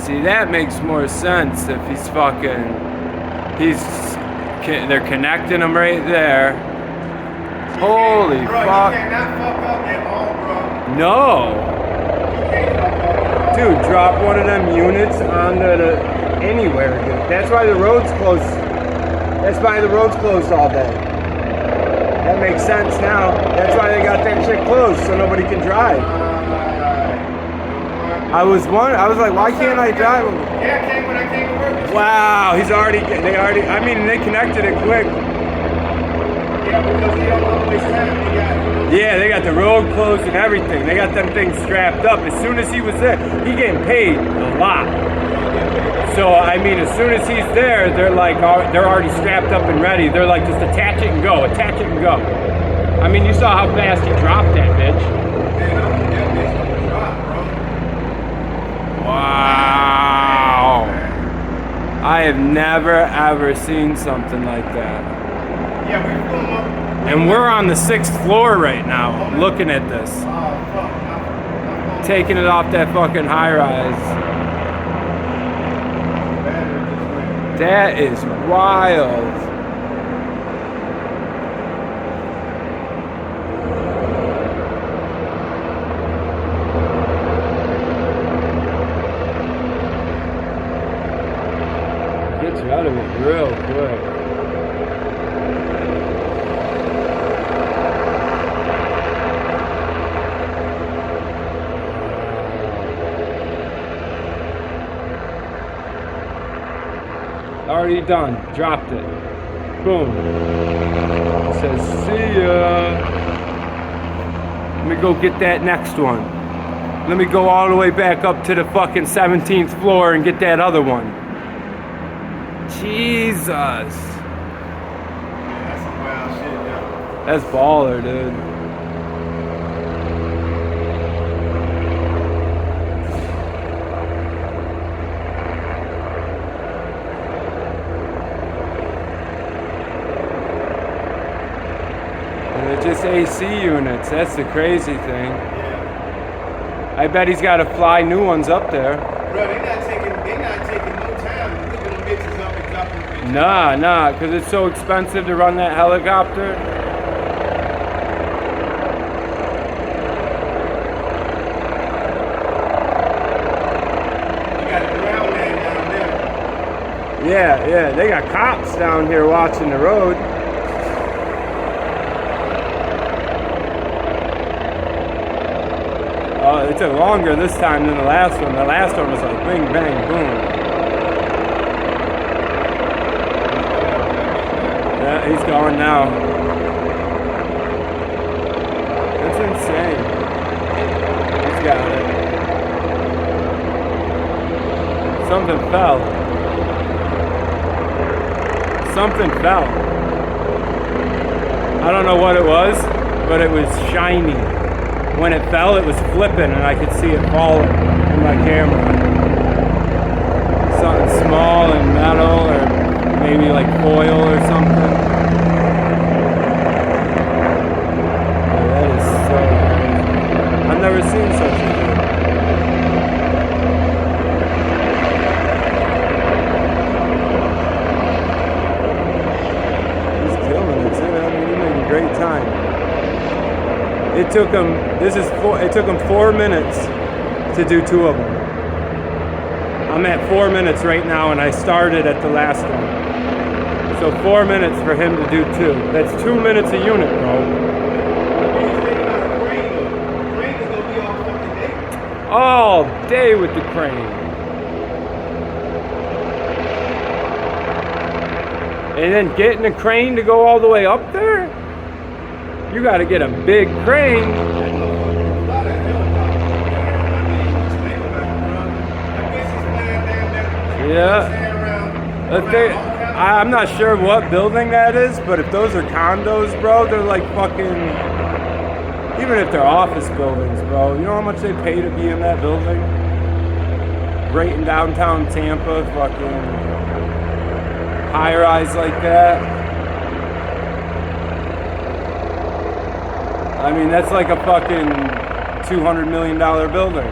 See, that makes more sense if he's fucking... They're connecting him right there. Holy fuck. You cannot fuck up at all, bro. No. Dude, drop one of them units onto the... anywhere, dude. That's why the road's closed. That's why the road's closed all day. That makes sense now. That's why they got that shit closed, so nobody can drive. I was like, why can't I drive? Yeah, I came when I came to work. Wow, I mean, they connected it quick. Yeah, because they don't always time. Yeah, they got the road closed and everything. They got them things strapped up. As soon as he was there, he getting paid a lot. So, I mean, as soon as he's there, they're like, they're already strapped up and ready. They're like, just attach it and go, attach it and go. I mean, you saw how fast he dropped that bitch. Man, I'm that bitch gonna drop, bro. Wow. I have never, ever seen something like that. Yeah, we pull him up. And we're on the 6th floor right now, looking at this. Taking it off that fucking high rise. That is wild. Gets you out of it real quick. Already done. Dropped it. Boom. It says, see ya. Let me go get that next one. Let me go all the way back up to the fucking 17th floor and get that other one. Jesus. That's some wild shit, yo. That's baller, dude. They're just AC units. That's the crazy thing. Yeah. I bet he's got to fly new ones up there. Bro, they not taking no time to put them bitches up and drop them bitches. Nah, because it's so expensive to run that helicopter. You got a ground man down there. Yeah, they got cops down here watching the road. It took longer this time than the last one. The last one was like bing, bang, boom. Yeah, he's going now. That's insane. He's got it. Something fell. Something fell. I don't know what it was, but it was shiny. When it fell, it was flipping, and I could see it falling in my camera. Something small and metal, or maybe like foil or something. Oh, that is so crazy. I've never seen such a thing. He's killing it, too. I mean, he's making a great time. It took him. It took him 4 minutes to do 2 of them. I'm at 4 minutes right now, and I started at the last one. So 4 minutes for him to do 2. That's 2 minutes a unit, bro. All day with the crane. And then getting a crane to go all the way up there? You got to get a big crane. Yeah. I'm not sure what building that is, but if those are condos, bro, they're like fucking... Even if they're office buildings, bro, you know how much they pay to be in that building? Right in downtown Tampa, fucking high-rise like that. I mean, that's like a fucking $200 million building.